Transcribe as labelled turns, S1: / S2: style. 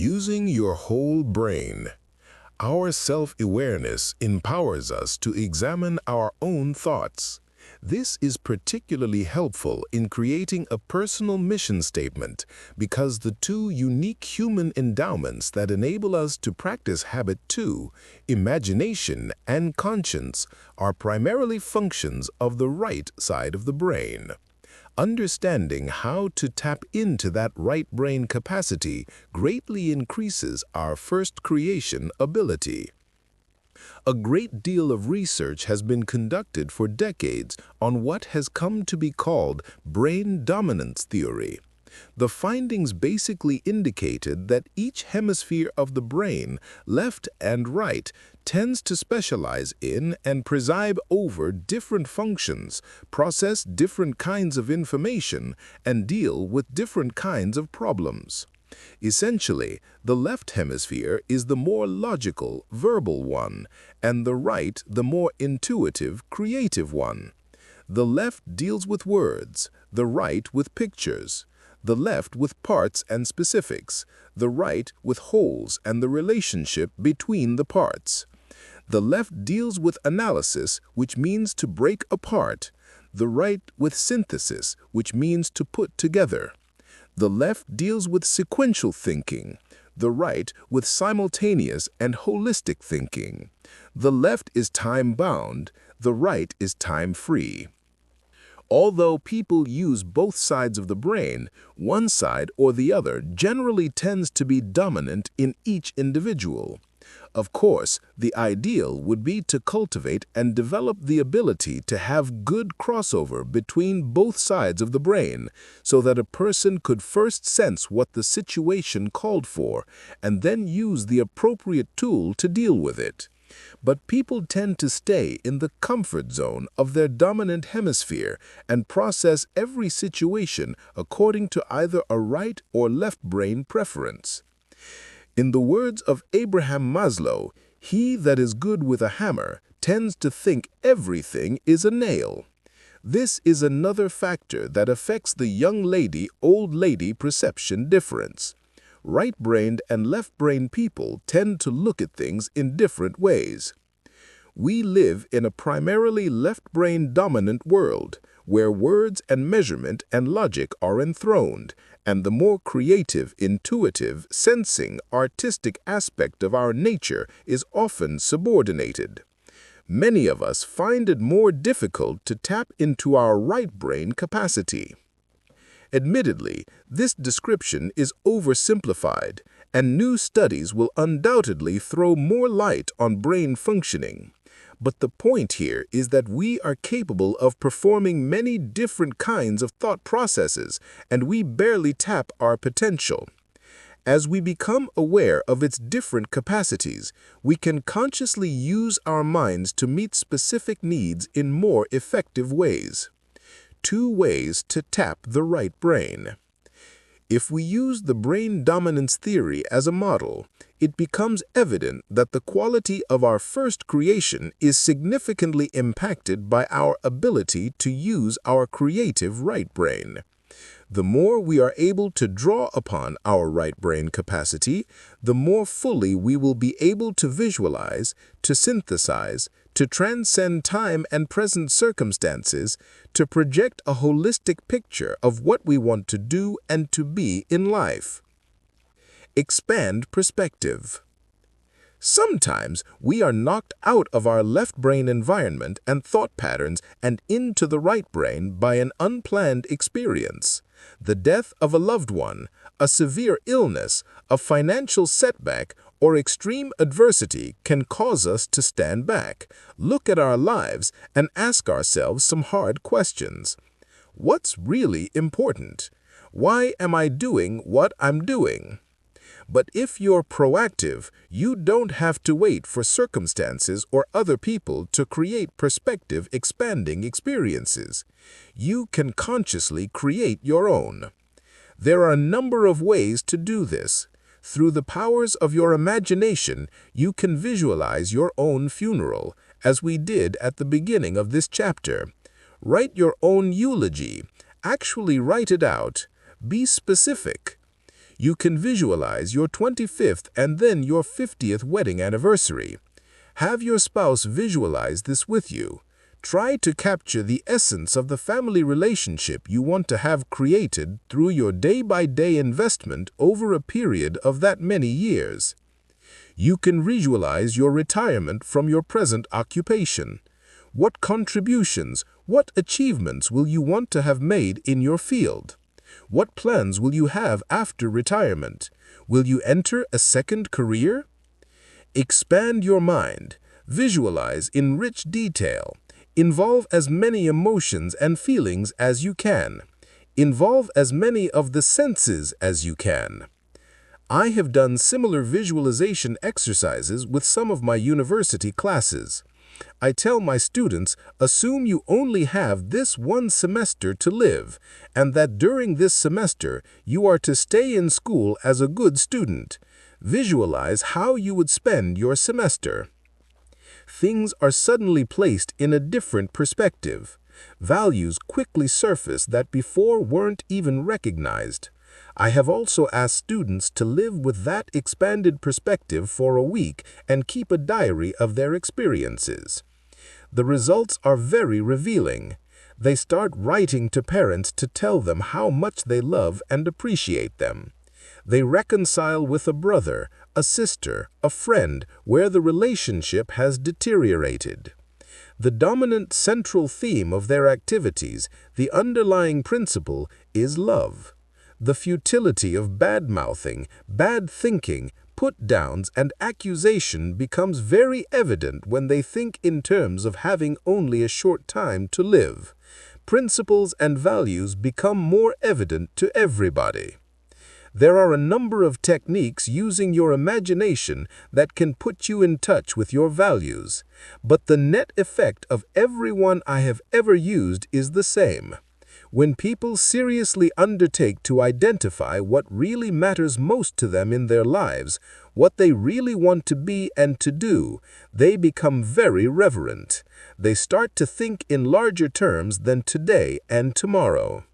S1: Using your whole brain. Our self-awareness empowers us to examine our own thoughts. This is particularly helpful in creating a personal mission statement because the two unique human endowments that enable us to practice habit 2, imagination and conscience, are primarily functions of the right side of the brain. Understanding how to tap into that right brain capacity greatly increases our first creation ability. A great deal of research has been conducted for decades on what has come to be called brain dominance theory. The findings basically indicated that each hemisphere of the brain, left and right, tends to specialize in and preside over different functions, process different kinds of information, and deal with different kinds of problems. Essentially, the left hemisphere is the more logical, verbal one, and the right the more intuitive, creative one. The left deals with words, the right with pictures. The left with parts and specifics, the right with wholes and the relationship between the parts. The left deals with analysis, which means to break apart, the right with synthesis, which means to put together. The left deals with sequential thinking, the right with simultaneous and holistic thinking. The left is time-bound, the right is time-free. Although people use both sides of the brain, one side or the other generally tends to be dominant in each individual. Of course, the ideal would be to cultivate and develop the ability to have good crossover between both sides of the brain so that a person could first sense what the situation called for and then use the appropriate tool to deal with it. But people tend to stay in the comfort zone of their dominant hemisphere and process every situation according to either a right or left brain preference. In the words of Abraham Maslow, he that is good with a hammer tends to think everything is a nail. This is another factor that affects the young lady-old lady perception difference. Right-brained and left-brained people tend to look at things in different ways. We live in a primarily left-brain dominant world, where words and measurement and logic are enthroned, and the more creative, intuitive, sensing, artistic aspect of our nature is often subordinated. Many of us find it more difficult to tap into our right brain capacity. Admittedly, this description is oversimplified, and new studies will undoubtedly throw more light on brain functioning. But the point here is that we are capable of performing many different kinds of thought processes, and we barely tap our potential. As we become aware of its different capacities, we can consciously use our minds to meet specific needs in more effective ways. 2 ways to tap the right brain. If we use the brain dominance theory as a model, it becomes evident that the quality of our first creation is significantly impacted by our ability to use our creative right brain. The more we are able to draw upon our right brain capacity, the more fully we will be able to visualize, to synthesize, to transcend time and present circumstances, to project a holistic picture of what we want to do and to be in life. Expand perspective. Sometimes we are knocked out of our left brain environment and thought patterns and into the right brain by an unplanned experience. The death of a loved one, a severe illness, a financial setback, or extreme adversity can cause us to stand back, look at our lives, and ask ourselves some hard questions. What's really important? Why am I doing what I'm doing? But if you're proactive, you don't have to wait for circumstances or other people to create perspective-expanding experiences. You can consciously create your own. There are a number of ways to do this. Through the powers of your imagination, you can visualize your own funeral, as we did at the beginning of this chapter. Write your own eulogy. Actually write it out. Be specific. You can visualize your 25th and then your 50th wedding anniversary. Have your spouse visualize this with you. Try to capture the essence of the family relationship you want to have created through your day-by-day investment over a period of that many years. You can visualize your retirement from your present occupation. What contributions, what achievements will you want to have made in your field? What plans will you have after retirement? Will you enter a second career? Expand your mind. Visualize in rich detail. Involve as many emotions and feelings as you can. Involve as many of the senses as you can. I have done similar visualization exercises with some of my university classes. I tell my students, assume you only have this one semester to live, and that during this semester you are to stay in school as a good student. Visualize how you would spend your semester. Things are suddenly placed in a different perspective. Values quickly surface that before weren't even recognized. I have also asked students to live with that expanded perspective for a week and keep a diary of their experiences. The results are very revealing. They start writing to parents to tell them how much they love and appreciate them. They reconcile with a brother, a sister, a friend where the relationship has deteriorated. The dominant central theme of their activities, the underlying principle, is love. The futility of bad-mouthing, bad thinking, put-downs, and accusation becomes very evident when they think in terms of having only a short time to live. Principles and values become more evident to everybody. There are a number of techniques using your imagination that can put you in touch with your values, but the net effect of every one I have ever used is the same. When people seriously undertake to identify what really matters most to them in their lives, what they really want to be and to do, they become very reverent. They start to think in larger terms than today and tomorrow.